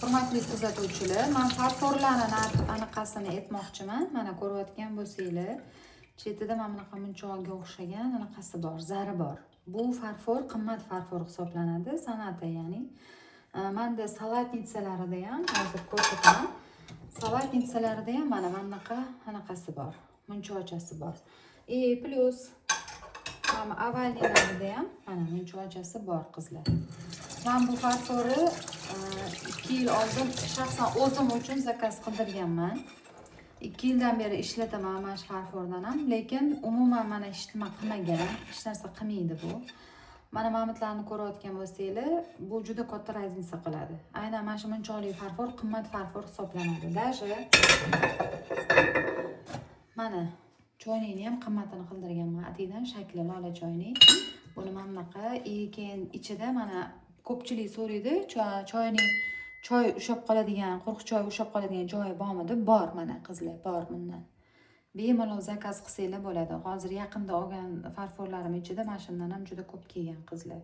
Hurmatli kuzatuvchilar, men farforlarni anaqasini aytmoqchiman. Mana ko'rayotgan bo'lsanglar, chetida mana bunaqa munchoqqa o'xshagan anaqasi bor, zari bor. Bu farfor qimmat farfor hisoblanadi, san'ati, ya'ni. Menda salatnitsalarida ham hozir ko'rsataman. Salatnitsalarida ham mana bunaqa anaqasi bor, munchoqchasi bor. Plus mana avvalgilarida ham mana munchoqchasi bor qizlar. Men bu farforni 2 yil oldin shaxsan o'zim uchun zakaz qildirganman. 2 yildan beri ishlataman mana shu farfordan ham, lekin umuman mana hech nima qilmagan, hech narsa qilmaydi bu. Mana mamutlarni ko'rayotgan bo'lsanglar, bu juda katta raznica qiladi. Aynan mana shu munchoqli farfor qimmat farfor hisoblanadi. Даже mana choynakni ham qimmatini qildirganman. Atidan shakli lola choynak. Buni mana bunaqa, keyin ichida mana ko'pchilik so'raydi, choy ushab qoladigan, quruq choy ushab qoladigan joyi bormi deb. Bor mana qizlar, bor bundan. Bemalol zakaz qilsanglar bo'ladi. Hozir yaqinda olgan farforlarim ichida mana shundan ham juda ko'p kelgan qizlar.